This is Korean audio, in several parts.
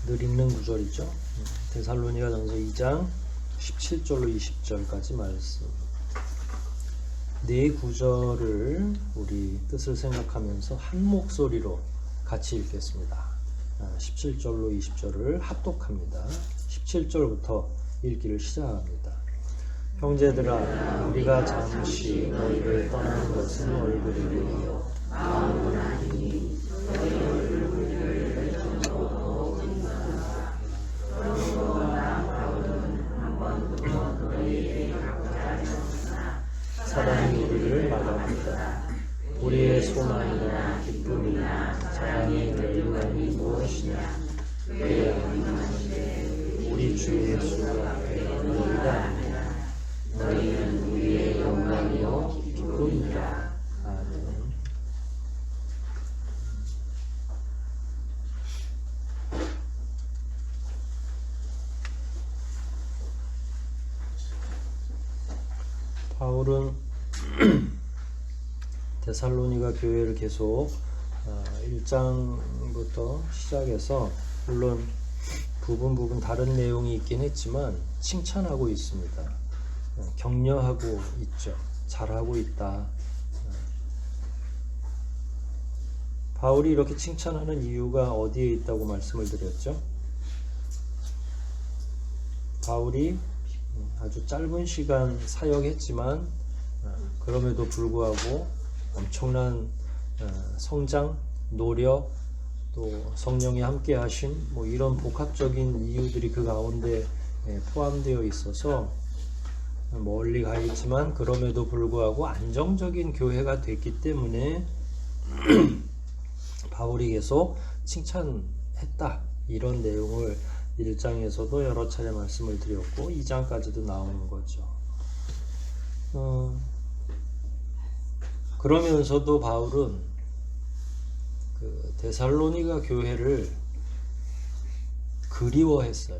늘 읽는 구절이죠. 데살로니가전서 2장 17절로 20절까지 말씀. 네 구절을 우리 뜻을 생각하면서 한 목소리로 같이 읽겠습니다. 17절로 20절을 합독합니다. 17절부터 읽기를 시작합니다. 형제들아, 우리가 잠시 너희를 떠나는 것은 얼굴이요 마음은 아니니 너희 얼굴 보기를 정하고 있나이다. 그러므로 나 바울은 한 번도 너희에게 가고자 하지 않으나 사단이 우리를 막아낸다. 우리의 소망이나 기쁨이나 자랑의 결론이 무엇이냐? 왜 아니하는데 우리 주 예수 앞에 너희가 아니라 너희는 우리의 영광이요 기쁨이라. 아멘. 바울은 데살로니가 교회를 계속 1장부터 시작해서 물론 부분 다른 내용이 있긴 했지만 칭찬하고 있습니다. 격려하고 있죠. 잘하고 있다. 바울이 이렇게 칭찬하는 이유가 어디에 있다고 말씀을 드렸죠? 바울이 아주 짧은 시간 사역했지만 그럼에도 불구하고 엄청난 성장, 노력, 또 성령이 함께 하신 이런 복합적인 이유들이 그 가운데 포함되어 있어서 멀리 가 있지만 그럼에도 불구하고 안정적인 교회가 됐기 때문에 바울이 계속 칭찬했다. 이런 내용을 1장에서도 여러 차례 말씀을 드렸고 2장까지도 나오는 거죠. 그러면서도 바울은 그 데살로니가 교회를 그리워했어요.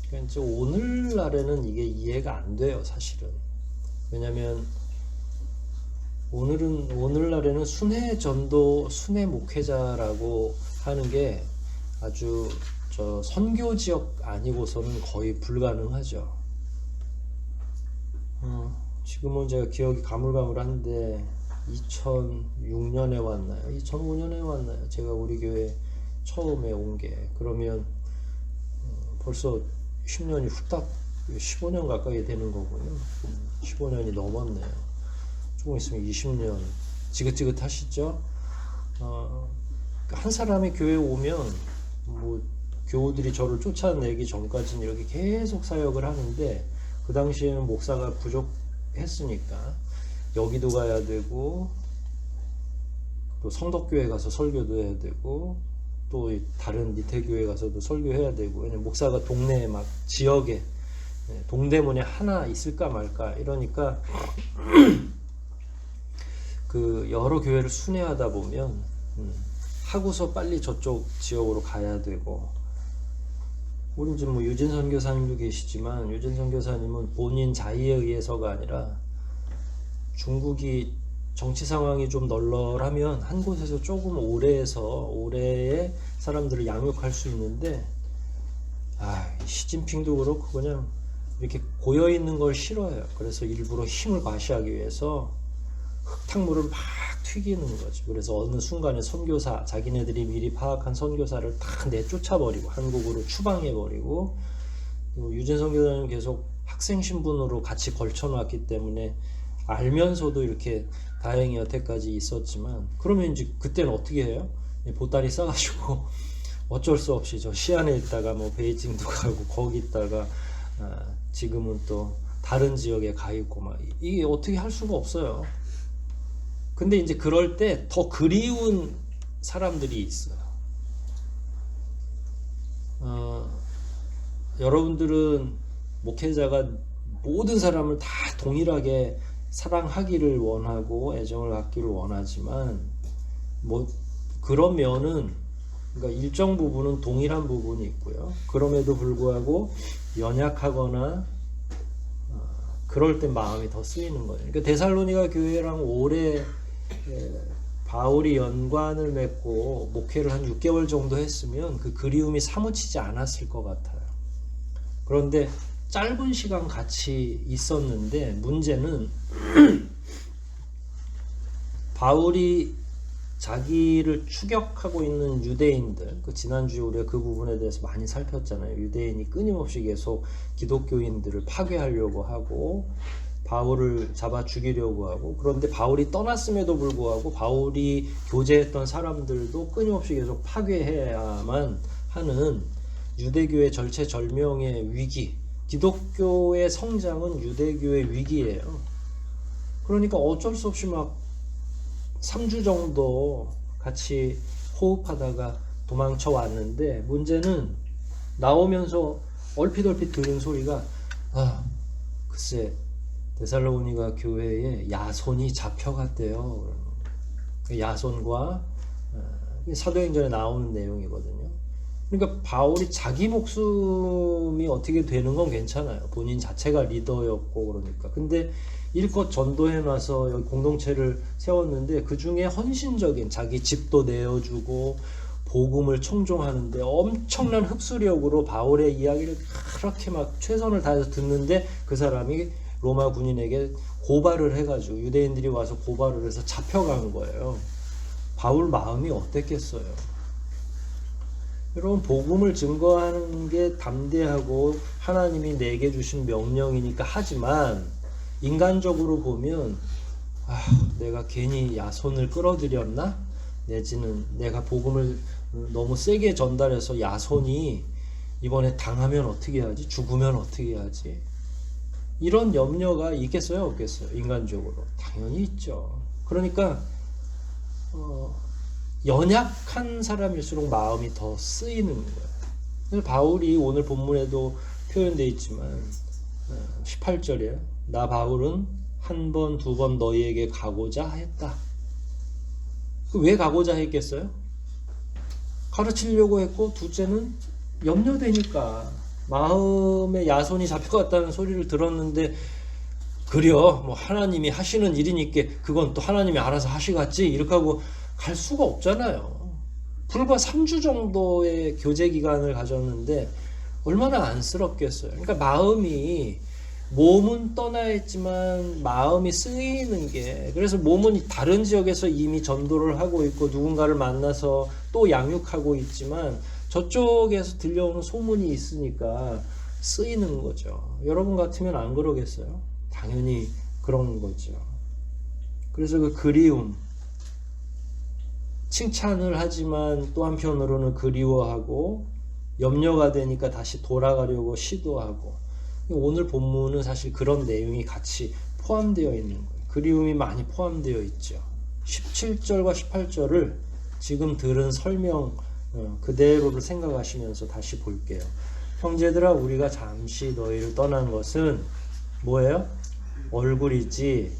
그러니까 오늘날에는 이게 이해가 안 돼요, 사실은. 왜냐하면 오늘날에는 순회 전도, 순회 목회자라고 하는 게 아주 선교 지역 아니고서는 거의 불가능하죠. 지금은 제가 기억이 가물가물한데 2006년에 왔나요? 2005년에 왔나요? 제가 우리 교회 처음에 온 게. 그러면 벌써 10년이 후딱 15년 가까이 되는 거고요. 15년이 넘었네요. 조금 있으면 20년. 지긋지긋하시죠? 한 사람이 교회에 오면 교우들이 저를 쫓아내기 전까지는 이렇게 계속 사역을 하는데 그 당시에는 목사가 부족했으니까 여기도 가야 되고 또 성덕교회 가서 설교도 해야 되고 또 다른 밑에 교회 가서도 설교해야 되고, 왜냐면 목사가 동네에 막 지역에 동대문에 하나 있을까 말까 이러니까 그 여러 교회를 순회하다 보면 하고서 빨리 저쪽 지역으로 가야 되고, 우리 지금 유진 선교사님도 계시지만 유진 선교사님은 본인 자의에 의해서가 아니라 중국이 정치 상황이 좀 널널하면 한 곳에서 조금 오래의 사람들을 양육할 수 있는데, 시진핑도 그렇고 그냥 이렇게 고여 있는 걸 싫어해요. 그래서 일부러 힘을 과시하기 위해서 흙탕물을 막 튀기는 거죠. 그래서 어느 순간에 선교사, 자기네들이 미리 파악한 선교사를 다 내쫓아버리고 한국으로 추방해버리고, 유진 선교사는 계속 학생 신분으로 같이 걸쳐놨기 때문에 알면서도 이렇게 다행히 여태까지 있었지만, 그러면 이제 그때는 어떻게 해요? 보따리 싸가지고 어쩔 수 없이 저 시안에 있다가 베이징도 가고 거기 있다가 지금은 또 다른 지역에 가 있고 이게 어떻게 할 수가 없어요. 근데 이제 그럴 때 더 그리운 사람들이 있어요. 여러분들은 목회자가 모든 사람을 다 동일하게 사랑하기를 원하고 애정을 갖기를 원하지만 그런 면은, 그러니까 일정 부분은 동일한 부분이 있고요. 그럼에도 불구하고 연약하거나 그럴 때 마음이 더 쓰이는 거예요. 그러니까 데살로니가 교회랑 오래 바울이 연관을 맺고 목회를 한 6개월 정도 했으면 그 그리움이 사무치지 않았을 것 같아요. 그런데 짧은 시간 같이 있었는데 문제는 바울이 자기를 추격하고 있는 유대인들, 그 지난주에 우리가 그 부분에 대해서 많이 살폈잖아요. 유대인이 끊임없이 계속 기독교인들을 파괴하려고 하고 바울을 잡아 죽이려고 하고, 그런데 바울이 떠났음에도 불구하고 바울이 교제했던 사람들도 끊임없이 계속 파괴해야만 하는 유대교의 절체절명의 위기, 기독교의 성장은 유대교의 위기예요. 그러니까 어쩔 수 없이 막 3주 정도 같이 호흡하다가 도망쳐 왔는데, 문제는 나오면서 얼핏 들은 소리가 글쎄 데살로니가 교회에 야손이 잡혀갔대요. 야손과 사도행전에 나오는 내용이거든요. 그러니까 바울이 자기 목숨이 어떻게 되는 건 괜찮아요. 본인 자체가 리더였고 그러니까. 근데 일껏 전도해놔서 여기 공동체를 세웠는데 그 중에 헌신적인, 자기 집도 내어주고 복음을 청종하는데 엄청난 흡수력으로 바울의 이야기를 그렇게 막 최선을 다해서 듣는데, 그 사람이 로마 군인에게 고발을 해가지고 유대인들이 와서 고발을 해서 잡혀간 거예요. 바울 마음이 어땠겠어요? 여러분, 복음을 증거하는 게 담대하고 하나님이 내게 주신 명령이니까 하지만, 인간적으로 보면 내가 괜히 야손을 끌어들였나? 내지는 내가 복음을 너무 세게 전달해서 야손이 이번에 당하면 어떻게 하지? 죽으면 어떻게 하지? 이런 염려가 있겠어요? 없겠어요? 인간적으로 당연히 있죠. 그러니까 연약한 사람일수록 마음이 더 쓰이는 거예요. 그래서 바울이 오늘 본문에도 표현되어 있지만 18절이에요. 나 바울은 한 번, 두 번 너희에게 가고자 했다. 왜 가고자 했겠어요? 가르치려고 했고, 둘째는 염려되니까. 마음에 야손이 잡혀갔다는 소리를 들었는데, 그려 뭐 하나님이 하시는 일이니까 그건 또 하나님이 알아서 하시겠지, 이렇게 하고 갈 수가 없잖아요. 불과 3주 정도의 교제 기간을 가졌는데 얼마나 안쓰럽겠어요. 그러니까 마음이, 몸은 떠나 있지만 마음이 쓰이는 게, 그래서 몸은 다른 지역에서 이미 전도를 하고 있고 누군가를 만나서 또 양육하고 있지만 저쪽에서 들려오는 소문이 있으니까 쓰이는 거죠. 여러분 같으면 안 그러겠어요? 당연히 그런 거죠. 그래서 그 그리움, 칭찬을 하지만 또 한편으로는 그리워하고 염려가 되니까 다시 돌아가려고 시도하고, 오늘 본문은 사실 그런 내용이 같이 포함되어 있는 거예요. 그리움이 많이 포함되어 있죠. 17절과 18절을 지금 들은 설명 그대로를 생각하시면서 다시 볼게요. 형제들아, 우리가 잠시 너희를 떠난 것은 뭐예요? 얼굴이지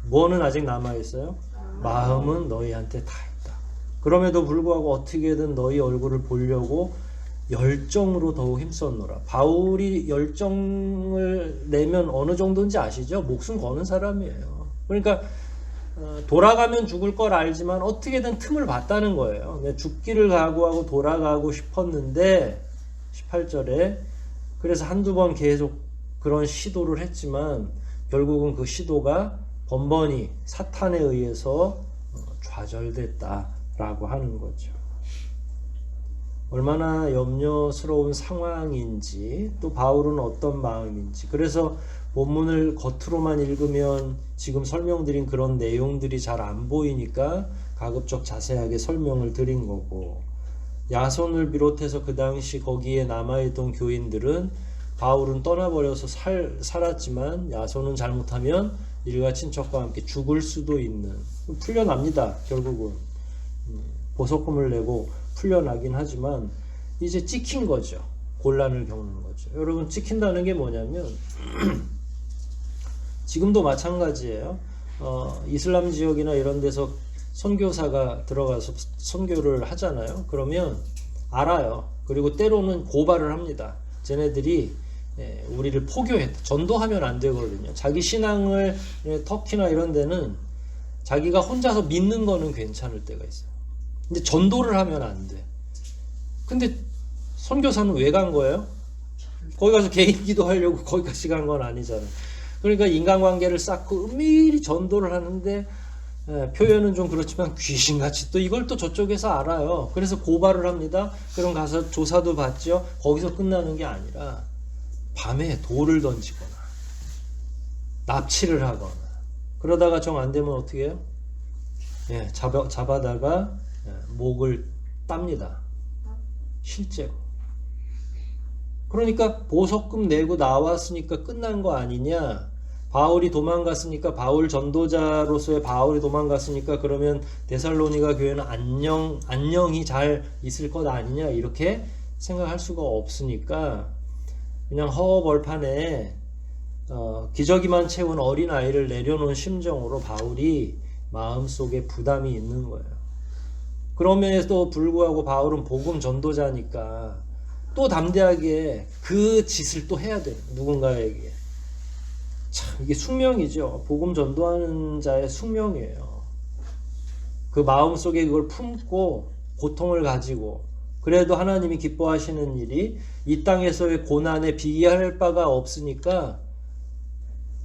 뭐는 아직 남아있어요? 마음은 너희한테 다 있다. 그럼에도 불구하고 어떻게든 너희 얼굴을 보려고 열정으로 더욱 힘썼노라. 바울이 열정을 내면 어느 정도인지 아시죠? 목숨 거는 사람이에요. 그러니까 돌아가면 죽을 걸 알지만 어떻게든 틈을 봤다는 거예요. 죽기를 각오하고 돌아가고 싶었는데 18절에 그래서 한두 번 계속 그런 시도를 했지만 결국은 그 시도가 번번이 사탄에 의해서 좌절됐다라고 하는 거죠. 얼마나 염려스러운 상황인지, 또 바울은 어떤 마음인지. 그래서 본문을 겉으로만 읽으면 지금 설명드린 그런 내용들이 잘 안 보이니까 가급적 자세하게 설명을 드린 거고, 야손을 비롯해서 그 당시 거기에 남아있던 교인들은 바울은 떠나버려서 살았지만 야손은 잘못하면 일가 친척과 함께 죽을 수도 있는, 풀려납니다. 결국은 보석금을 내고 풀려나긴 하지만 이제 찍힌 거죠. 곤란을 겪는 거죠. 여러분, 찍힌다는 게 뭐냐면 지금도 마찬가지예요. 이슬람 지역이나 이런 데서 선교사가 들어가서 선교를 하잖아요. 그러면 알아요. 그리고 때로는 고발을 합니다. 쟤네들이 우리를 포교했다. 전도하면 안 되거든요. 자기 신앙을 터키나 이런 데는 자기가 혼자서 믿는 거는 괜찮을 때가 있어요. 근데 전도를 하면 안 돼. 근데 선교사는 왜 간 거예요? 거기 가서 개인 기도하려고 거기까지 간 건 아니잖아요. 그러니까 인간관계를 쌓고 은밀히 전도를 하는데 표현은 좀 그렇지만 귀신같이 또 이걸 또 저쪽에서 알아요. 그래서 고발을 합니다. 그럼 가서 조사도 받죠. 거기서 끝나는 게 아니라 밤에 돌을 던지거나 납치를 하거나 그러다가 정 안 되면 어떻게 해요? 잡아다가 목을 땁니다. 실제로. 그러니까 보석금 내고 나왔으니까 끝난 거 아니냐? 바울이 도망갔으니까 바울 전도자로서의 바울이 도망갔으니까 그러면 데살로니가 교회는 안녕히 잘 있을 것 아니냐? 이렇게 생각할 수가 없으니까 그냥 허허벌판에 기저귀만 채운 어린 아이를 내려놓은 심정으로 바울이 마음속에 부담이 있는 거예요. 그럼에도 불구하고 바울은 복음 전도자니까 또 담대하게 그 짓을 또 해야 돼요. 누군가에게. 참 이게 숙명이죠. 복음 전도하는 자의 숙명이에요. 그 마음속에 그걸 품고 고통을 가지고 그래도 하나님이 기뻐하시는 일이 이 땅에서의 고난에 비할 바가 없으니까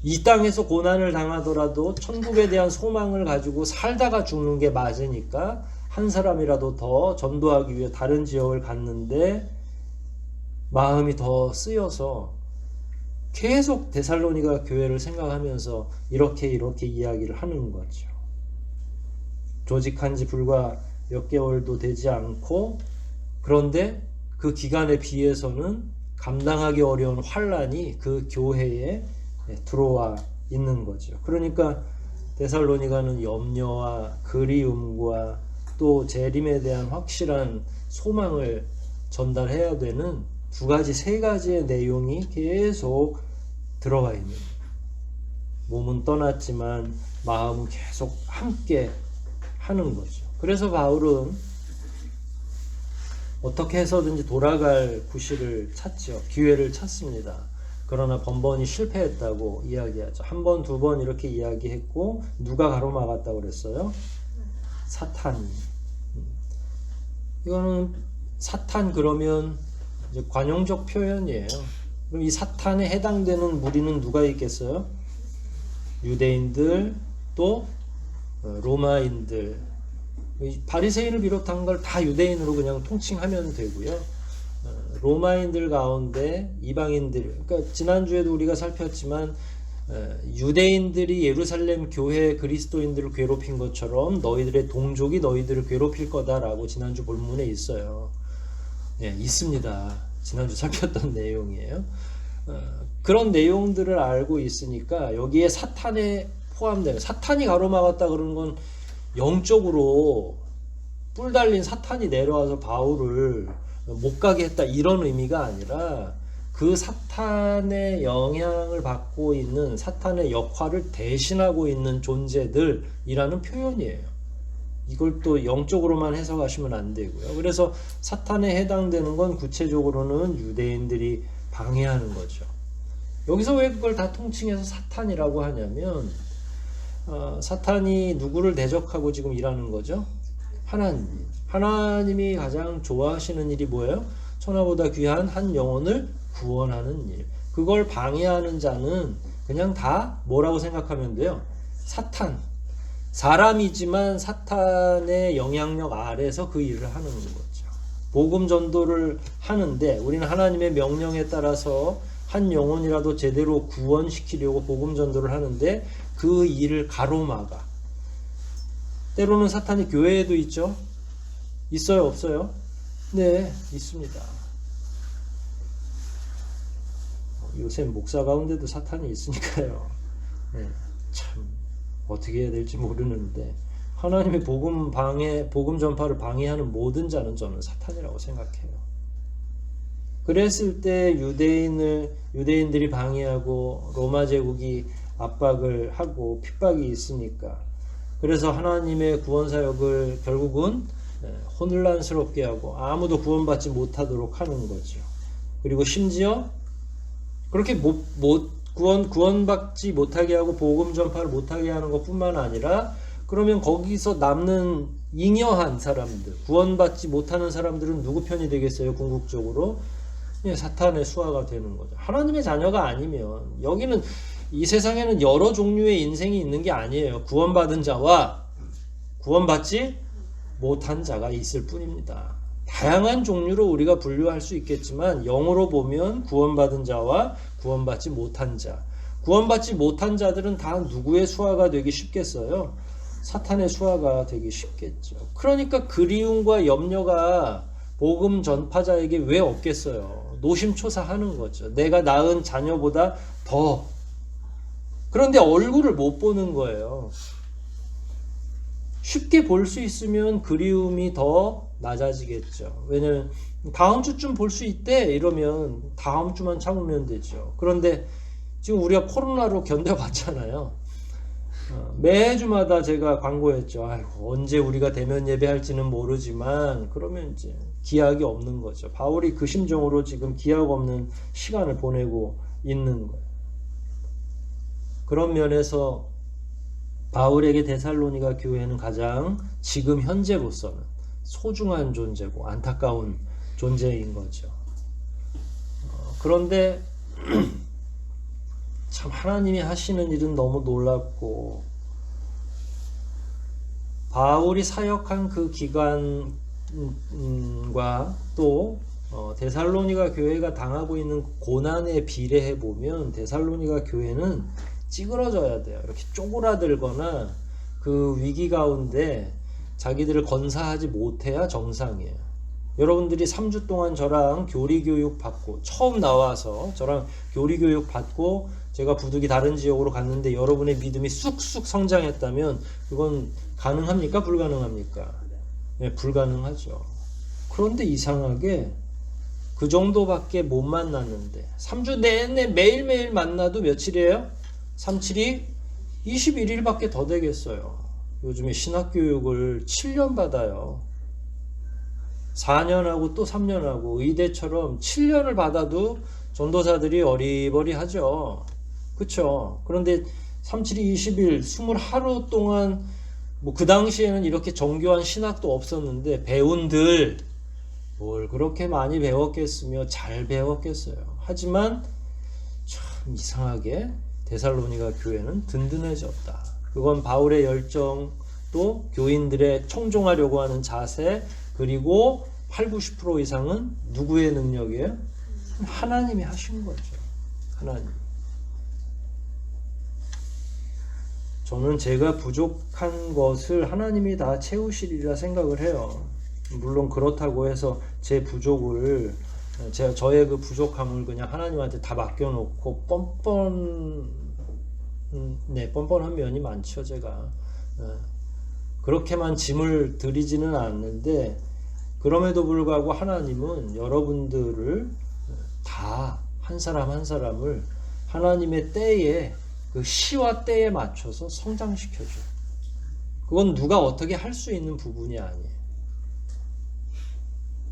이 땅에서 고난을 당하더라도 천국에 대한 소망을 가지고 살다가 죽는 게 맞으니까 한 사람이라도 더 전도하기 위해 다른 지역을 갔는데 마음이 더 쓰여서 계속 데살로니가 교회를 생각하면서 이렇게 이야기를 하는 거죠. 조직한 지 불과 몇 개월도 되지 않고 그런데 그 기간에 비해서는 감당하기 어려운 환란이 그 교회에 들어와 있는 거죠. 그러니까 데살로니가는 염려와 그리움과 또 재림에 대한 확실한 소망을 전달해야 되는 두 가지, 세 가지의 내용이 계속 들어가 있는 거예요. 몸은 떠났지만 마음은 계속 함께 하는 거죠. 그래서 바울은 어떻게 해서든지 돌아갈 구실을 찾죠. 기회를 찾습니다. 그러나 번번이 실패했다고 이야기하죠. 한 번, 두 번 이렇게 이야기했고 누가 가로막았다고 그랬어요? 사탄이. 이거는 사탄 그러면 이제 관용적 표현이에요. 그럼 이 사탄에 해당되는 무리는 누가 있겠어요? 유대인들 또 로마인들, 바리새인을 비롯한 걸 다 유대인으로 그냥 통칭하면 되고요. 로마인들 가운데 이방인들, 그러니까 지난주에도 우리가 살폈지만 유대인들이 예루살렘 교회 그리스도인들을 괴롭힌 것처럼 너희들의 동족이 너희들을 괴롭힐 거다라고 지난주 본문에 있어요. 있습니다. 지난주 살폈던 내용이에요. 그런 내용들을 알고 있으니까 여기에 사탄에 포함되는, 사탄이 가로막았다 그러는 건 영적으로 뿔 달린 사탄이 내려와서 바울을 못 가게 했다 이런 의미가 아니라 그 사탄의 영향을 받고 있는, 사탄의 역할을 대신하고 있는 존재들이라는 표현이에요. 이걸 또 영적으로만 해석하시면 안 되고요. 그래서 사탄에 해당되는 건 구체적으로는 유대인들이 방해하는 거죠. 여기서 왜 그걸 다 통칭해서 사탄이라고 하냐면 사탄이 누구를 대적하고 지금 일하는 거죠? 하나님. 하나님이 가장 좋아하시는 일이 뭐예요? 천하보다 귀한 한 영혼을 구원하는 일. 그걸 방해하는 자는 그냥 다 뭐라고 생각하면 돼요? 사탄. 사람이지만 사탄의 영향력 아래서 그 일을 하는 거죠. 복음 전도를 하는데 우리는 하나님의 명령에 따라서 한 영혼이라도 제대로 구원시키려고 복음 전도를 하는데 그 일을 가로막아. 때로는 사탄이 교회에도 있죠? 있어요, 없어요? 네, 있습니다. 요새 목사 가운데도 사탄이 있으니까요. 네, 참 어떻게 해야 될지 모르는데 하나님의 복음 전파를 방해하는 모든 자는 저는 사탄이라고 생각해요. 그랬을 때 유대인들이 방해하고 로마 제국이 압박을 하고 핍박이 있으니까, 그래서 하나님의 구원 사역을 결국은 혼란스럽게 하고 아무도 구원받지 못하도록 하는 거죠. 그리고 심지어 그렇게 구원받지 못하게 하고 복음 전파를 못하게 하는 것뿐만 아니라 그러면 거기서 남는 잉여한 사람들, 구원받지 못하는 사람들은 누구 편이 되겠어요? 궁극적으로 예, 사탄의 수하가 되는 거죠. 하나님의 자녀가 아니면 여기는 이 세상에는 여러 종류의 인생이 있는 게 아니에요. 구원받은 자와 구원받지 못한 자가 있을 뿐입니다. 다양한 종류로 우리가 분류할 수 있겠지만 영어로 보면 구원받은 자와 구원받지 못한 자. 구원받지 못한 자들은 다 누구의 수하가 되기 쉽겠어요? 사탄의 수하가 되기 쉽겠죠. 그러니까 그리움과 염려가 복음 전파자에게 왜 없겠어요? 노심초사하는 거죠. 내가 낳은 자녀보다 더. 그런데 얼굴을 못 보는 거예요. 쉽게 볼 수 있으면 그리움이 더 낮아지겠죠. 왜냐면 다음 주쯤 볼 수 있대 이러면 다음 주만 참으면 되죠. 그런데 지금 우리가 코로나로 견뎌봤잖아요. 매주마다 제가 광고했죠. 아이고, 언제 우리가 대면 예배할지는 모르지만 그러면 이제 기약이 없는 거죠. 바울이 그 심정으로 지금 기약 없는 시간을 보내고 있는 거예요. 그런 면에서 바울에게 데살로니가 교회는 가장 지금 현재로서는 소중한 존재고 안타까운 존재인 거죠. 그런데 참 하나님이 하시는 일은 너무 놀랍고 바울이 사역한 그 기간과 또 데살로니가 교회가 당하고 있는 고난에 비례해 보면 데살로니가 교회는 찌그러져야 돼요. 이렇게 쪼그라들거나 그 위기 가운데 자기들을 건사하지 못해야 정상이에요. 여러분들이 3주 동안 저랑 교리교육 받고 처음 나와서 저랑 교리교육 받고 제가 부득이 다른 지역으로 갔는데 여러분의 믿음이 쑥쑥 성장했다면 그건 가능합니까? 불가능합니까? 네, 불가능하죠. 그런데 이상하게 그 정도밖에 못 만났는데 3주 내내 매일매일 만나도 며칠이에요? 3, 7이 21일밖에 더 되겠어요. 요즘에 신학교육을 7년 받아요. 4년하고 또 3년하고 의대처럼 7년을 받아도 전도사들이 어리버리하죠. 그쵸? 그런데 3, 7이 20일 20하루 동안 뭐 그 당시에는 이렇게 정교한 신학도 없었는데 배운들 뭘 그렇게 많이 배웠겠으며 잘 배웠겠어요. 하지만 참 이상하게 데살로니가 교회는 든든해졌다. 그건 바울의 열정, 또 교인들의 청종하려고 하는 자세, 그리고 8, 90% 이상은 누구의 능력이에요? 하나님이 하신 거죠. 하나님. 저는 제가 부족한 것을 하나님이 다 채우시리라 생각을 해요. 물론 그렇다고 해서 제 부족을 저의 그 부족함을 그냥 하나님한테 다 맡겨놓고 뻔뻔한 면이 많죠. 제가 그렇게만 짐을 드리지는 않는데 그럼에도 불구하고 하나님은 여러분들을 다 한 사람 한 사람을 하나님의 때에 그 시와 때에 맞춰서 성장시켜줘요. 그건 누가 어떻게 할 수 있는 부분이 아니에요.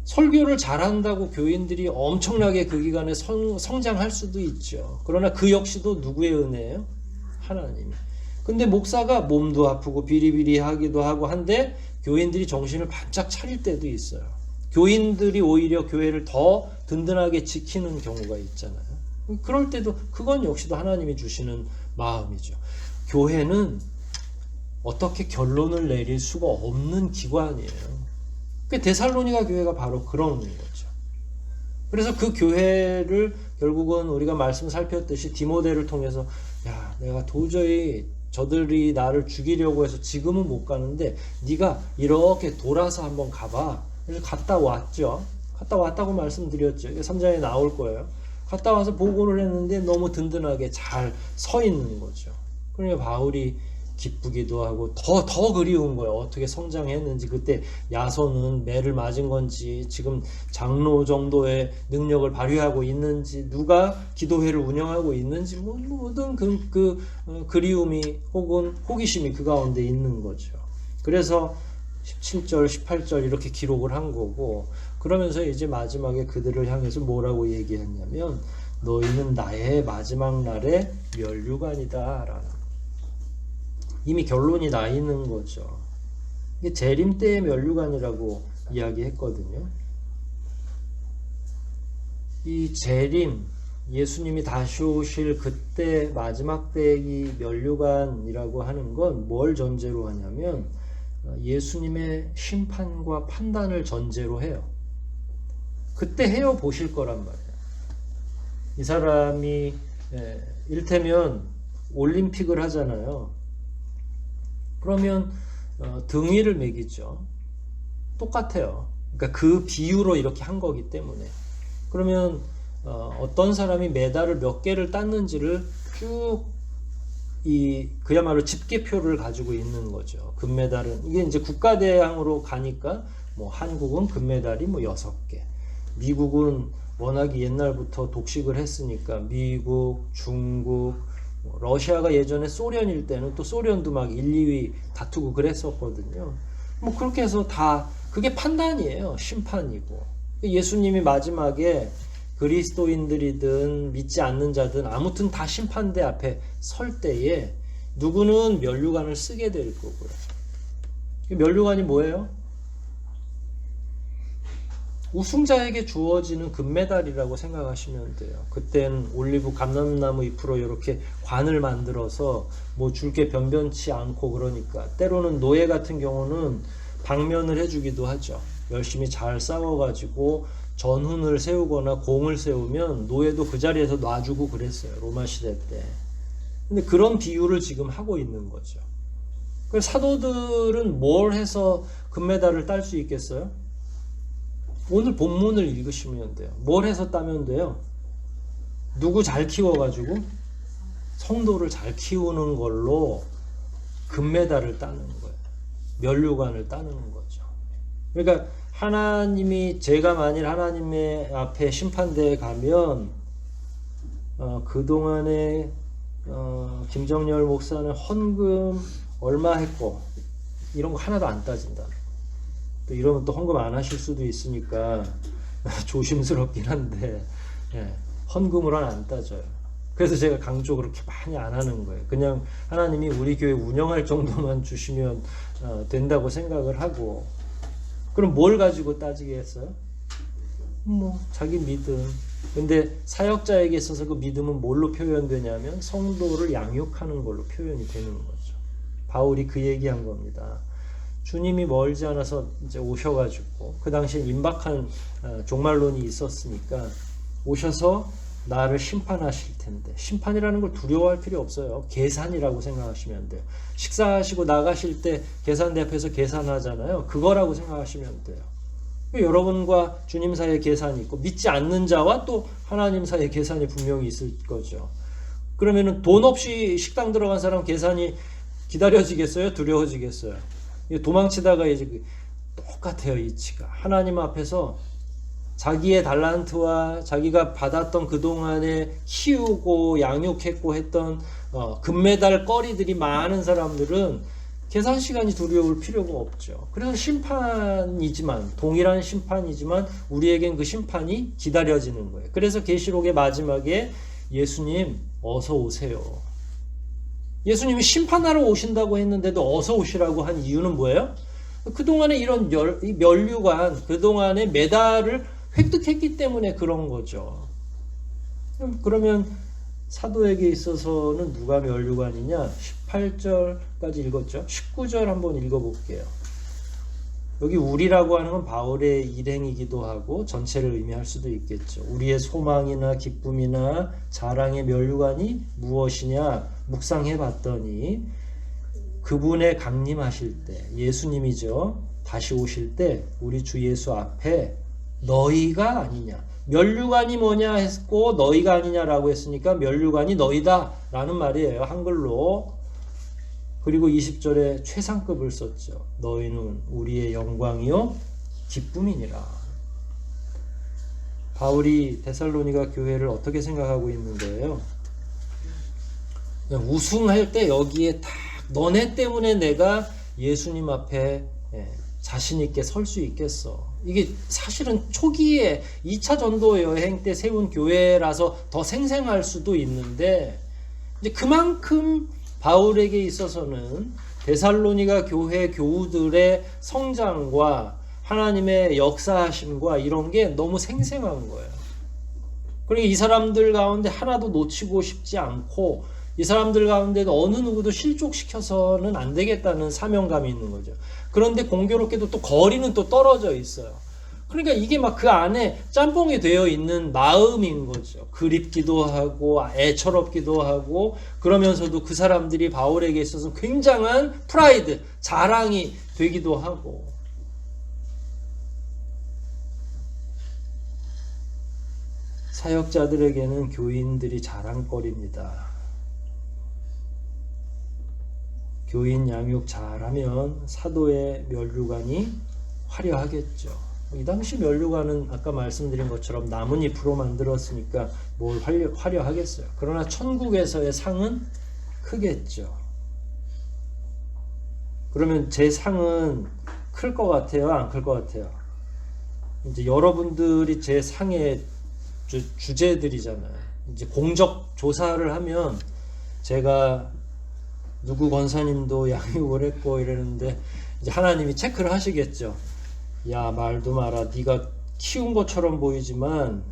설교를 잘한다고 교인들이 엄청나게 그 기간에 성장할 수도 있죠. 그러나 그 역시도 누구의 은혜예요? 하나님. 근데 목사가 몸도 아프고 비리비리하기도 하고 한데 교인들이 정신을 바짝 차릴 때도 있어요. 교인들이 오히려 교회를 더 든든하게 지키는 경우가 있잖아요. 그럴 때도 그건 역시도 하나님이 주시는 마음이죠. 교회는 어떻게 결론을 내릴 수가 없는 기관이에요. 데살로니가 교회가 바로 그런 거죠. 그래서 그 교회를 결국은 우리가 말씀 살폈듯이 디모데를 통해서 야, 내가 도저히 저들이 나를 죽이려고 해서 지금은 못 가는데 네가 이렇게 돌아서 한번 가봐. 그래서 갔다 왔죠. 갔다 왔다고 말씀드렸죠. 3장에 나올 거예요. 갔다 와서 보고를 했는데 너무 든든하게 잘 서 있는 거죠. 그러니까 바울이 기쁘기도 하고 더 그리운 거예요. 어떻게 성장했는지, 그때 야손은 매를 맞은 건지, 지금 장로 정도의 능력을 발휘하고 있는지, 누가 기도회를 운영하고 있는지, 모든 그리움이 혹은 호기심이 그 가운데 있는 거죠. 그래서 17절, 18절 이렇게 기록을 한 거고, 그러면서 이제 마지막에 그들을 향해서 뭐라고 얘기했냐면 너희는 나의 마지막 날의 면류관이다 라는. 이미 결론이 나 있는 거죠. 이게 재림 때의 면류관이라고 이야기했거든요. 이 재림, 예수님이 다시 오실 그때 마지막 때의 이 면류관이라고 하는 건 뭘 전제로 하냐면 예수님의 심판과 판단을 전제로 해요. 그때 헤어 보실 거란 말이에요. 이 사람이 이를테면 올림픽을 하잖아요. 그러면 등위를 매기죠. 똑같아요. 그러니까 그 비유로 이렇게 한 거기 때문에. 그러면 어떤 사람이 메달을 몇 개를 땄는지를 쭉 그야말로 집계표를 가지고 있는 거죠. 금메달은 이게 이제 국가대항으로 가니까 뭐 한국은 금메달이 뭐 6개, 미국은 워낙에 옛날부터 독식을 했으니까 미국, 중국, 러시아가 예전에 소련일 때는 또 소련도 막 1, 2위 다투고 그랬었거든요. 뭐 그렇게 해서 다 그게 판단이에요. 심판이고. 예수님이 마지막에 그리스도인들이든 믿지 않는 자든 아무튼 다 심판대 앞에 설 때에 누구는 면류관을 쓰게 될 거고요. 면류관이 뭐예요? 우승자에게 주어지는 금메달이라고 생각하시면 돼요. 그땐 올리브 감람나무 잎으로 이렇게 관을 만들어서 뭐 줄 게 변변치 않고 그러니까 때로는 노예 같은 경우는 방면을 해주기도 하죠. 열심히 잘 싸워가지고 전훈을 세우거나 공을 세우면 노예도 그 자리에서 놔주고 그랬어요. 로마 시대 때. 근데 그런 비유를 지금 하고 있는 거죠. 그래서 사도들은 뭘 해서 금메달을 딸 수 있겠어요? 오늘 본문을 읽으시면 돼요. 뭘 해서 따면 돼요? 누구 잘 키워가지고 성도를 잘 키우는 걸로 금메달을 따는 거예요. 면류관을 따는 거죠. 그러니까 하나님이 제가 만일 하나님의 앞에 심판대에 가면 그동안에 김정열 목사는 헌금 얼마 했고 이런 거 하나도 안 따진다. 또 이러면 또 헌금 안 하실 수도 있으니까 조심스럽긴 한데 헌금으로는 안 따져요. 그래서 제가 강조 그렇게 많이 안 하는 거예요. 그냥 하나님이 우리 교회 운영할 정도만 주시면 된다고 생각을 하고 그럼 뭘 가지고 따지겠어요? 뭐 자기 믿음. 근데 사역자에게 있어서 그 믿음은 뭘로 표현되냐면 성도를 양육하는 걸로 표현이 되는 거죠. 바울이 그 얘기한 겁니다. 주님이 멀지 않아서 이제 오셔가지고 그 당시에 임박한 종말론이 있었으니까 오셔서 나를 심판하실 텐데 심판이라는 걸 두려워할 필요 없어요. 계산이라고 생각하시면 돼요. 식사하시고 나가실 때 계산대 앞에서 계산하잖아요. 그거라고 생각하시면 돼요. 여러분과 주님 사이의 계산이 있고 믿지 않는 자와 또 하나님 사이의 계산이 분명히 있을 거죠. 그러면은 돈 없이 식당 들어간 사람 계산이 기다려지겠어요? 두려워지겠어요? 도망치다가 이제 똑같아요. 이치가 하나님 앞에서 자기의 달란트와 자기가 받았던 그동안에 키우고 양육했고 했던 금메달 거리들이 많은 사람들은 계산 시간이 두려울 필요가 없죠. 그래서 심판이지만 동일한 심판이지만 우리에겐 그 심판이 기다려지는 거예요. 그래서 계시록의 마지막에 예수님 어서 오세요. 예수님이 심판하러 오신다고 했는데도 어서 오시라고 한 이유는 뭐예요? 그동안에 이런 면류관, 그동안에 메달을 획득했기 때문에 그런 거죠. 그러면 사도에게 있어서는 누가 면류관이냐? 18절까지 읽었죠. 19절 한번 읽어볼게요. 여기 우리라고 하는 건 바울의 일행이기도 하고 전체를 의미할 수도 있겠죠. 우리의 소망이나 기쁨이나 자랑의 면류관이 무엇이냐 묵상해 봤더니 그분의 강림하실 때 예수님이죠. 다시 오실 때 우리 주 예수 앞에 너희가 아니냐. 면류관이 뭐냐 했고 너희가 아니냐라고 했으니까 면류관이 너희다 라는 말이에요. 한글로. 그리고 20절에 최상급을 썼죠. 너희는 우리의 영광이요 기쁨이니라. 바울이 데살로니가 교회를 어떻게 생각하고 있는 거예요? 우승할 때 여기에 딱 너네 때문에 내가 예수님 앞에 자신 있게 설 수 있겠어. 이게 사실은 초기에 2차 전도 여행 때 세운 교회라서 더 생생할 수도 있는데 이제 그만큼 바울에게 있어서는 데살로니가 교회 교우들의 성장과 하나님의 역사하심과 이런 게 너무 생생한 거예요. 그러니까 이 사람들 가운데 하나도 놓치고 싶지 않고 이 사람들 가운데도 어느 누구도 실족시켜서는 안 되겠다는 사명감이 있는 거죠. 그런데 공교롭게도 또 거리는 또 떨어져 있어요. 그러니까 이게 막 그 안에 짬뽕이 되어 있는 마음인 거죠. 그립기도 하고 애처롭기도 하고 그러면서도 그 사람들이 바울에게 있어서 굉장한 프라이드, 자랑이 되기도 하고. 사역자들에게는 교인들이 자랑거리입니다. 교인 양육 잘하면 사도의 면류관이 화려하겠죠. 이 당시 면류관은 아까 말씀드린 것처럼 나뭇잎으로 만들었으니까 뭘 화려하겠어요. 그러나 천국에서의 상은 크겠죠. 그러면 제 상은 클 것 같아요? 안 클 것 같아요? 이제 여러분들이 제 상의 주제들이잖아요. 이제 공적 조사를 하면 제가 누구 권사님도 양육을 했고 이러는데 이제 하나님이 체크를 하시겠죠. 야, 말도 마라. 네가 키운 것처럼 보이지만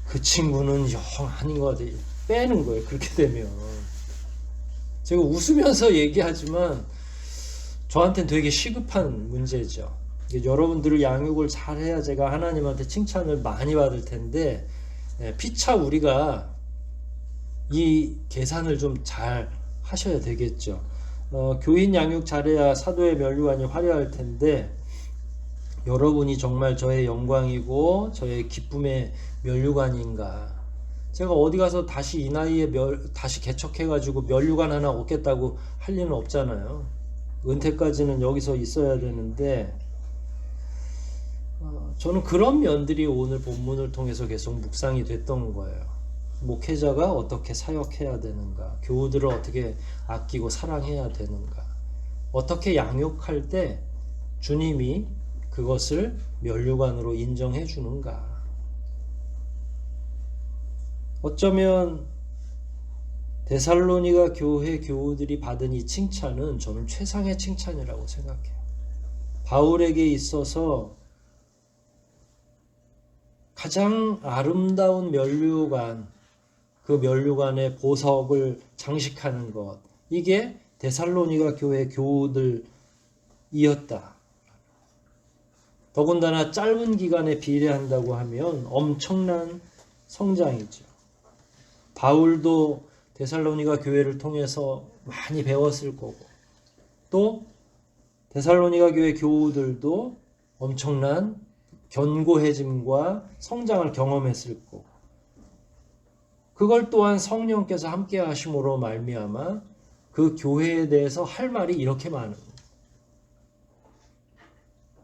그 친구는 영 아닌 것 같아. 빼는 거예요. 그렇게 되면. 제가 웃으면서 얘기하지만 저한테는 되게 시급한 문제죠. 여러분들을 양육을 잘해야 제가 하나님한테 칭찬을 많이 받을 텐데 피차 우리가 이 계산을 좀 잘 하셔야 되겠죠. 교인 양육 잘해야 사도의 면류관이 화려할 텐데 여러분이 정말 저의 영광이고 저의 기쁨의 면류관인가. 제가 어디 가서 다시 이 나이에 다시 개척해가지고 면류관 하나 얻겠다고 할 리는 없잖아요. 은퇴까지는 여기서 있어야 되는데 저는 그런 면들이 오늘 본문을 통해서 계속 묵상이 됐던 거예요. 목회자가 어떻게 사역해야 되는가, 교우들을 어떻게 아끼고 사랑해야 되는가, 어떻게 양육할 때 주님이 그것을 면류관으로 인정해 주는가. 어쩌면 데살로니가 교회 교우들이 받은 이 칭찬은 저는 최상의 칭찬이라고 생각해요. 바울에게 있어서 가장 아름다운 면류관, 그 면류관의 보석을 장식하는 것, 이게 데살로니가 교회 교우들이었다. 더군다나 짧은 기간에 비례한다고 하면 엄청난 성장이죠. 바울도 데살로니가 교회를 통해서 많이 배웠을 거고, 또 데살로니가 교회 교우들도 엄청난 견고해짐과 성장을 경험했을 거고, 그걸 또한 성령께서 함께 하심으로 말미암아 그 교회에 대해서 할 말이 이렇게 많은 거예요.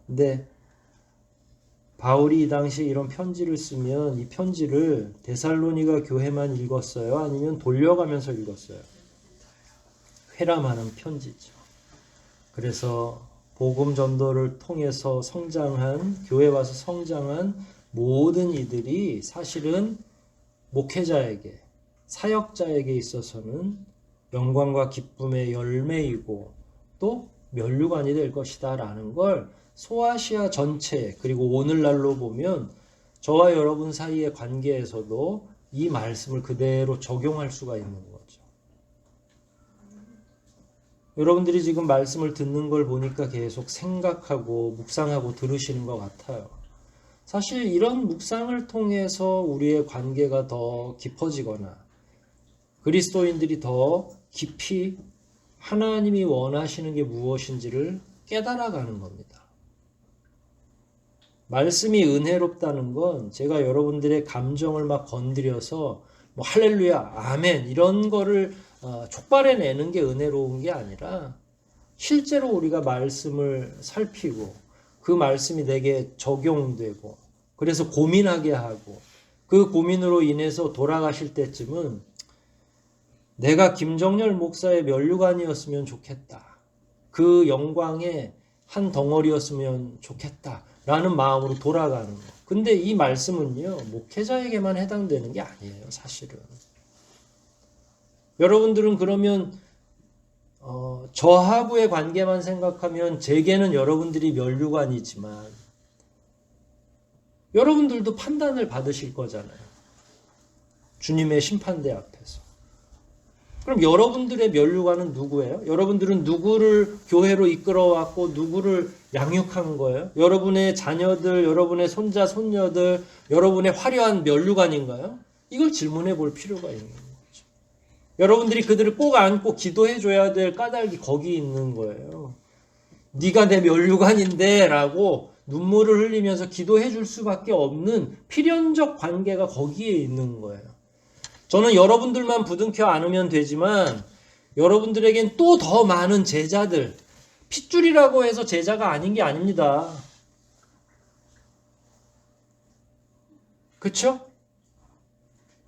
근데 바울이 이 당시에 이런 편지를 쓰면 이 편지를 데살로니가 교회만 읽었어요? 아니면 돌려가면서 읽었어요? 회람하는 편지죠. 그래서 복음 전도를 통해서 성장한, 교회 와서 성장한 모든 이들이 사실은 목회자에게, 사역자에게 있어서는 영광과 기쁨의 열매이고 또 면류관이 될 것이다 라는 걸 소아시아 전체, 그리고 오늘날로 보면 저와 여러분 사이의 관계에서도 이 말씀을 그대로 적용할 수가 있는 거죠. 여러분들이 지금 말씀을 듣는 걸 보니까 계속 생각하고 묵상하고 들으시는 것 같아요. 사실 이런 묵상을 통해서 우리의 관계가 더 깊어지거나 그리스도인들이 더 깊이 하나님이 원하시는 게 무엇인지를 깨달아가는 겁니다. 말씀이 은혜롭다는 건 제가 여러분들의 감정을 막 건드려서 뭐 할렐루야, 아멘 이런 거를 촉발해내는 게 은혜로운 게 아니라 실제로 우리가 말씀을 살피고 그 말씀이 내게 적용되고 그래서 고민하게 하고 그 고민으로 인해서 돌아가실 때쯤은 내가 김정열 목사의 면류관이었으면 좋겠다. 그 영광의 한 덩어리였으면 좋겠다. 라는 마음으로 돌아가는 거. 근데 이 말씀은요, 목회자에게만 해당되는 게 아니에요, 사실은. 여러분들은 그러면 저하고의 관계만 생각하면 제게는 여러분들이 면류관이지만 여러분들도 판단을 받으실 거잖아요. 주님의 심판대 앞에서. 그럼 여러분들의 면류관은 누구예요? 여러분들은 누구를 교회로 이끌어왔고 누구를 양육한 거예요? 여러분의 자녀들, 여러분의 손자, 손녀들, 여러분의 화려한 면류관인가요? 이걸 질문해 볼 필요가 있는 거죠. 여러분들이 그들을 꼭 안고 기도해 줘야 될 까닭이 거기 있는 거예요. 네가 내 면류관인데 라고 눈물을 흘리면서 기도해 줄 수밖에 없는 필연적 관계가 거기에 있는 거예요. 저는 여러분들만 부둥켜 안으면 되지만 여러분들에겐 또 더 많은 제자들, 핏줄이라고 해서 제자가 아닌 게 아닙니다. 그렇죠?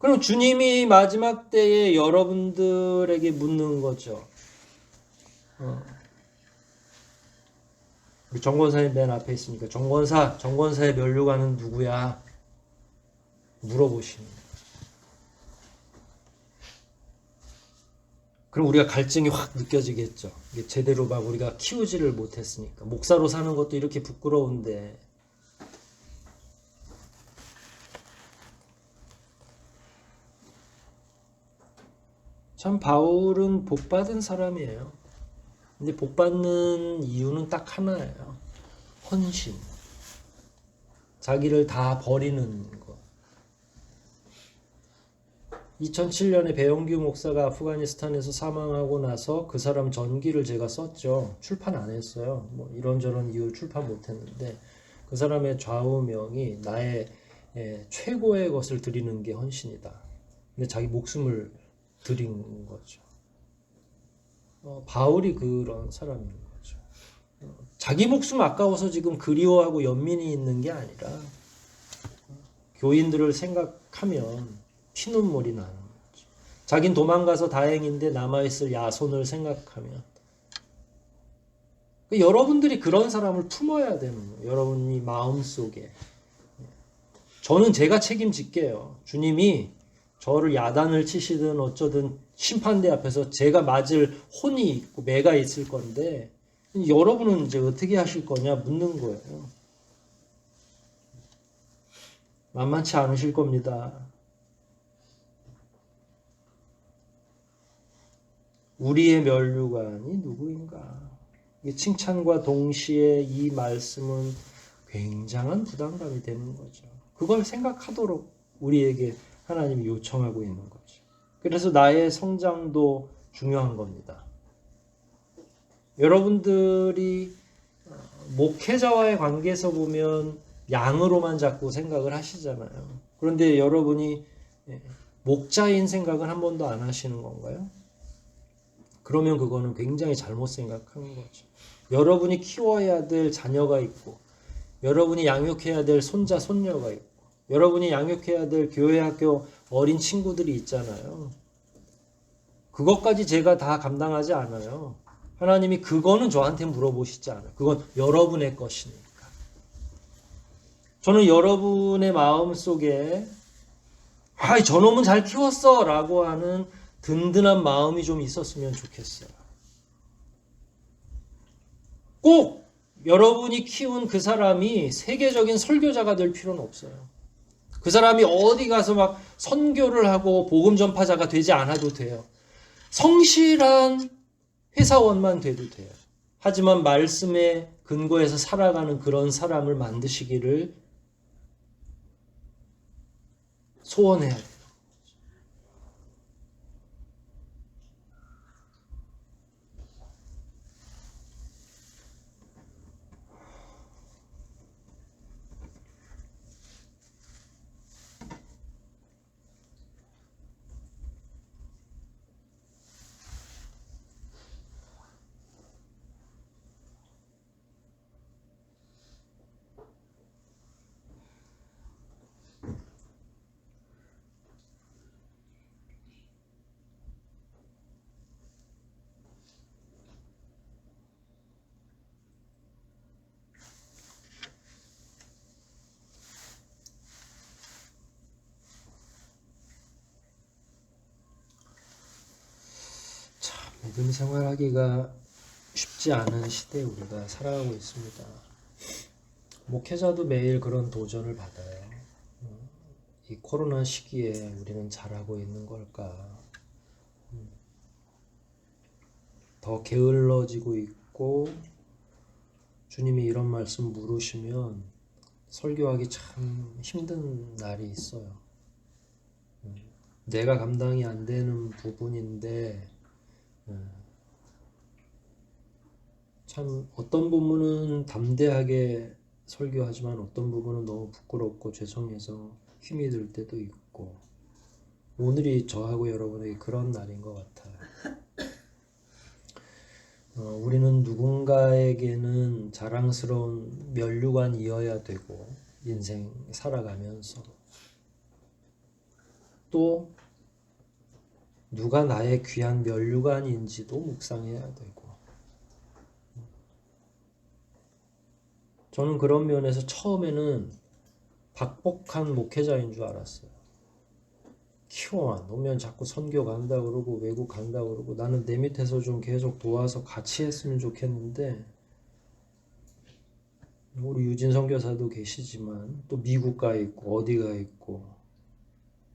그럼 주님이 마지막 때에 여러분들에게 묻는 거죠. 우리 정권사님 맨 앞에 있으니까 정권사의 면류관은 누구야? 물어보시는 거예요. 그럼 우리가 갈증이 확 느껴지겠죠. 이게 제대로 막 우리가 키우지를 못했으니까. 목사로 사는 것도 이렇게 부끄러운데. 참 바울은 복받은 사람이에요. 근데 복받는 이유는 딱 하나예요. 헌신. 자기를 다 버리는 것. 2007년에 배영규 목사가 아프가니스탄에서 사망하고 나서 그 사람 전기를 제가 썼죠. 출판 안 했어요. 뭐 이런저런 이유 출판 못 했는데 그 사람의 좌우명이 나의 최고의 것을 드리는 게 헌신이다. 근데 자기 목숨을 드린 거죠. 바울이 그런 사람인 거죠. 자기 목숨 아까워서 지금 그리워하고 연민이 있는 게 아니라 교인들을 생각하면 피눈물이 나는 거죠. 자긴 도망가서 다행인데 남아있을 야손을 생각하면 여러분들이 그런 사람을 품어야 되는 거예요. 여러분이 마음속에. 저는 제가 책임질게요. 주님이 저를 야단을 치시든 어쩌든 심판대 앞에서 제가 맞을 혼이 있고 매가 있을 건데 여러분은 이제 어떻게 하실 거냐 묻는 거예요. 만만치 않으실 겁니다. 우리의 면류관이 누구인가? 이 칭찬과 동시에 이 말씀은 굉장한 부담감이 되는 거죠. 그걸 생각하도록 우리에게 하나님이 요청하고 있는 거죠. 그래서 나의 성장도 중요한 겁니다. 여러분들이 목회자와의 관계에서 보면 양으로만 자꾸 생각을 하시잖아요. 그런데 여러분이 목자인 생각은 한 번도 안 하시는 건가요? 그러면 그거는 굉장히 잘못 생각하는 거죠. 여러분이 키워야 될 자녀가 있고 여러분이 양육해야 될 손자, 손녀가 있고 여러분이 양육해야 될 교회 학교 어린 친구들이 있잖아요. 그것까지 제가 다 감당하지 않아요. 하나님이 그거는 저한테 물어보시지 않아요. 그건 여러분의 것이니까. 저는 여러분의 마음속에 저놈은 잘 키웠어 라고 하는 든든한 마음이 좀 있었으면 좋겠어요. 꼭 여러분이 키운 그 사람이 세계적인 설교자가 될 필요는 없어요. 그 사람이 어디 가서 막 선교를 하고 복음 전파자가 되지 않아도 돼요. 성실한 회사원만 돼도 돼요. 하지만 말씀의 근거에서 살아가는 그런 사람을 만드시기를 소원해야 돼요. 믿음 생활하기가 쉽지 않은 시대에 우리가 살아가고 있습니다. 목회자도 매일 그런 도전을 받아요. 이 코로나 시기에 우리는 잘하고 있는 걸까? 더 게을러지고 있고, 주님이 이런 말씀 물으시면 설교하기 참 힘든 날이 있어요. 내가 감당이 안 되는 부분인데, 참 어떤 부분은 담대하게 설교하지만 어떤 부분은 너무 부끄럽고 죄송해서 힘이 들 때도 있고, 오늘이 저하고 여러분에게 그런 날인 것 같아요. 우리는 누군가에게는 자랑스러운 면류관이어야 되고, 인생 살아가면서 또 누가 나의 귀한 면류관인지도 묵상해야 되고, 저는 그런 면에서 처음에는 박복한 목회자인 줄 알았어요. 키워만 놓으면 자꾸 선교 간다 그러고 외국 간다 그러고, 나는 내 밑에서 좀 계속 도와서 같이 했으면 좋겠는데, 우리 유진 선교사도 계시지만 또 미국 가 있고 어디 가 있고,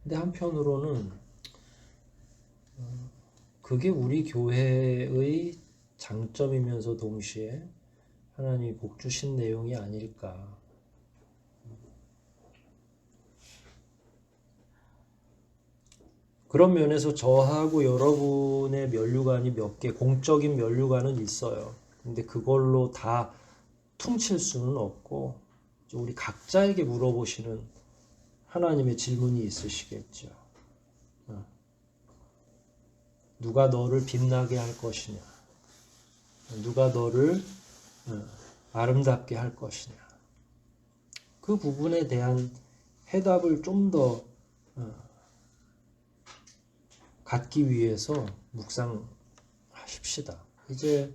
근데 한편으로는 그게 우리 교회의 장점이면서 동시에 하나님이 복 주신 내용이 아닐까. 그런 면에서 저하고 여러분의 면류관이 몇 개, 공적인 면류관은 있어요. 근데 그걸로 다 퉁칠 수는 없고, 우리 각자에게 물어보시는 하나님의 질문이 있으시겠죠. 누가 너를 빛나게 할 것이냐? 누가 너를 아름답게 할 것이냐? 그 부분에 대한 해답을 좀 더 갖기 위해서 묵상하십시다. 이제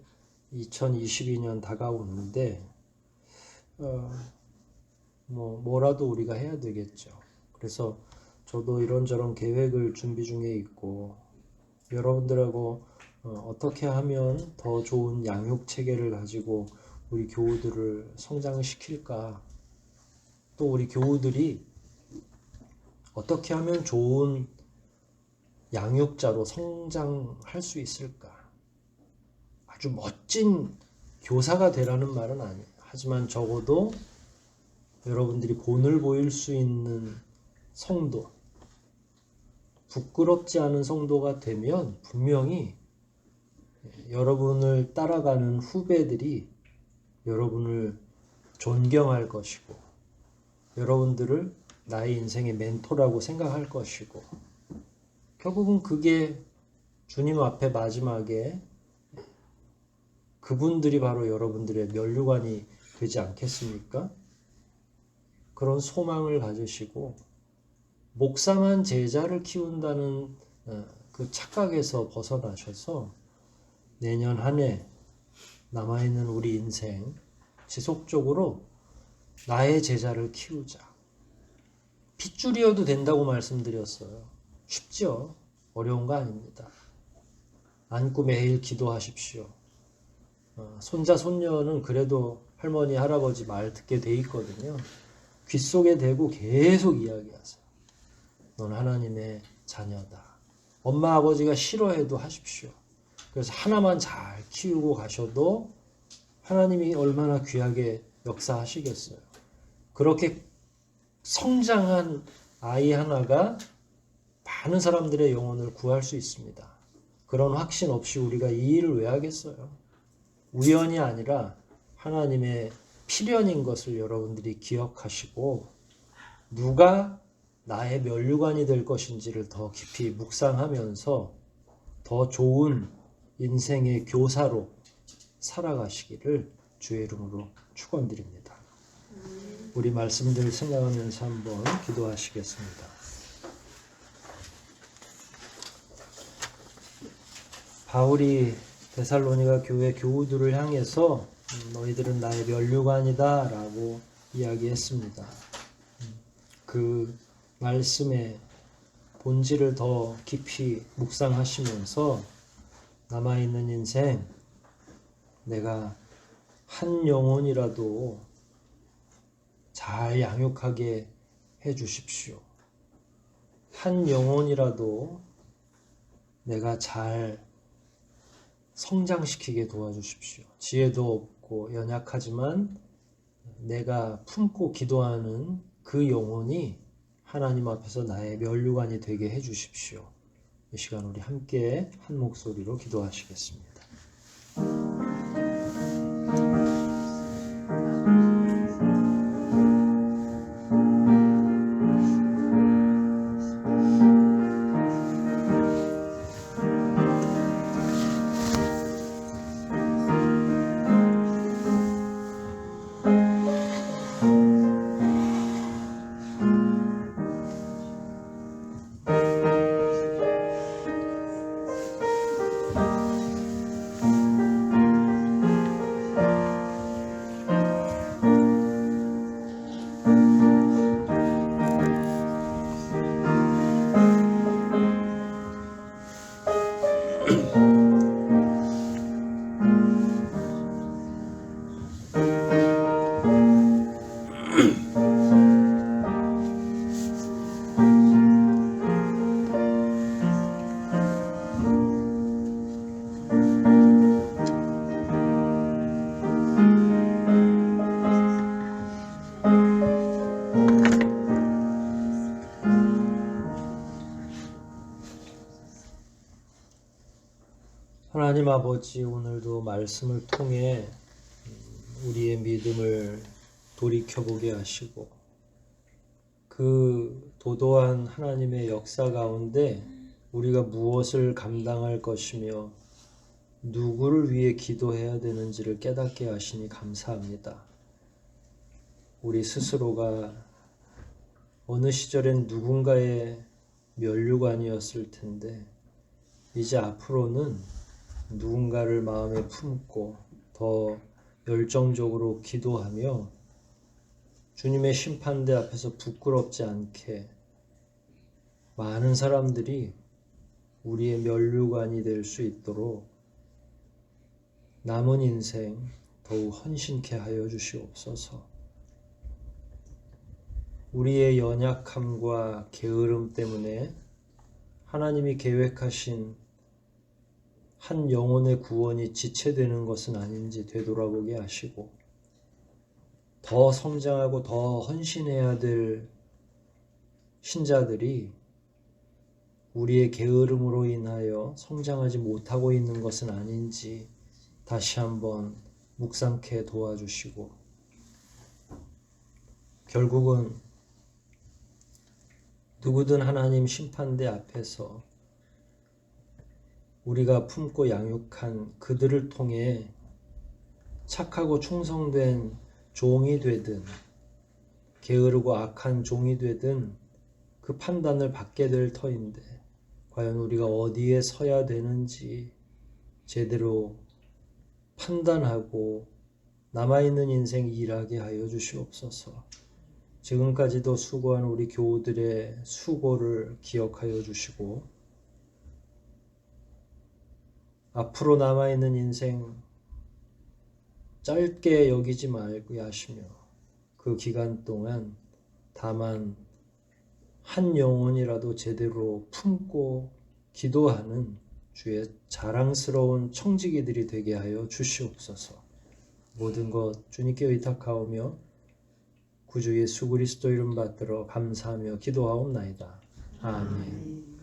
2022년 다가오는데 뭐라도 우리가 해야 되겠죠. 그래서 저도 이런저런 계획을 준비 중에 있고, 여러분들하고 어떻게 하면 더 좋은 양육 체계를 가지고 우리 교우들을 성장을 시킬까, 또 우리 교우들이 어떻게 하면 좋은 양육자로 성장할 수 있을까. 아주 멋진 교사가 되라는 말은 아니에요. 하지만 적어도 여러분들이 본을 보일 수 있는 성도, 부끄럽지 않은 성도가 되면 분명히 여러분을 따라가는 후배들이 여러분을 존경할 것이고, 여러분들을 나의 인생의 멘토라고 생각할 것이고, 결국은 그게 주님 앞에 마지막에 그분들이 바로 여러분들의 면류관이 되지 않겠습니까? 그런 소망을 가지시고, 목사만 제자를 키운다는 그 착각에서 벗어나셔서 내년 한 해 남아있는 우리 인생 지속적으로 나의 제자를 키우자. 핏줄이어도 된다고 말씀드렸어요. 쉽죠? 어려운 거 아닙니다. 안고 매일 기도하십시오. 손자 손녀는 그래도 할머니 할아버지 말 듣게 돼 있거든요. 귓속에 대고 계속 이야기하세요. 넌 하나님의 자녀다. 엄마 아버지가 싫어해도 하십시오. 그래서 하나만 잘 키우고 가셔도 하나님이 얼마나 귀하게 역사하시겠어요. 그렇게 성장한 아이 하나가 많은 사람들의 영혼을 구할 수 있습니다. 그런 확신 없이 우리가 이 일을 왜 하겠어요? 우연이 아니라 하나님의 필연인 것을 여러분들이 기억하시고, 누가 나의 면류관이 될 것인지를 더 깊이 묵상하면서 더 좋은 인생의 교사로 살아가시기를 주의 이름으로 축원드립니다. 우리 말씀들 생각하면서 한번 기도하시겠습니다. 바울이 데살로니가 교회 교우들을 향해서 너희들은 나의 면류관이다 라고 이야기했습니다. 그 말씀의 본질을 더 깊이 묵상하시면서 남아있는 인생 내가 한 영혼이라도 잘 양육하게 해 주십시오. 한 영혼이라도 내가 잘 성장시키게 도와주십시오. 지혜도 없고 연약하지만 내가 품고 기도하는 그 영혼이 하나님 앞에서 나의 면류관이 되게 해 주십시오. 이 시간 우리 함께 한 목소리로 기도하시겠습니다. 하나님 아버지, 오늘도 말씀을 통해 우리의 믿음을 돌이켜보게 하시고 그 도도한 하나님의 역사 가운데 우리가 무엇을 감당할 것이며 누구를 위해 기도해야 되는지를 깨닫게 하시니 감사합니다. 우리 스스로가 어느 시절엔 누군가의 면류관이었을 텐데 이제 앞으로는 누군가를 마음에 품고 더 열정적으로 기도하며 주님의 심판대 앞에서 부끄럽지 않게 많은 사람들이 우리의 면류관이 될 수 있도록 남은 인생 더욱 헌신케 하여 주시옵소서. 우리의 연약함과 게으름 때문에 하나님이 계획하신 한 영혼의 구원이 지체되는 것은 아닌지 되돌아보게 하시고 더 성장하고 더 헌신해야 될 신자들이 우리의 게으름으로 인하여 성장하지 못하고 있는 것은 아닌지 다시 한번 묵상케 도와주시고 결국은 누구든 하나님 심판대 앞에서 우리가 품고 양육한 그들을 통해 착하고 충성된 종이 되든 게으르고 악한 종이 되든 그 판단을 받게 될 터인데 과연 우리가 어디에 서야 되는지 제대로 판단하고 남아있는 인생 일하게 하여 주시옵소서. 지금까지도 수고한 우리 교우들의 수고를 기억하여 주시고 앞으로 남아있는 인생 짧게 여기지 말게 하시며 그 기간 동안 다만 한 영혼이라도 제대로 품고 기도하는 주의 자랑스러운 청지기들이 되게 하여 주시옵소서. 모든 것 주님께 의탁하오며 구주 예수 그리스도 이름 받들어 감사하며 기도하옵나이다. 아멘.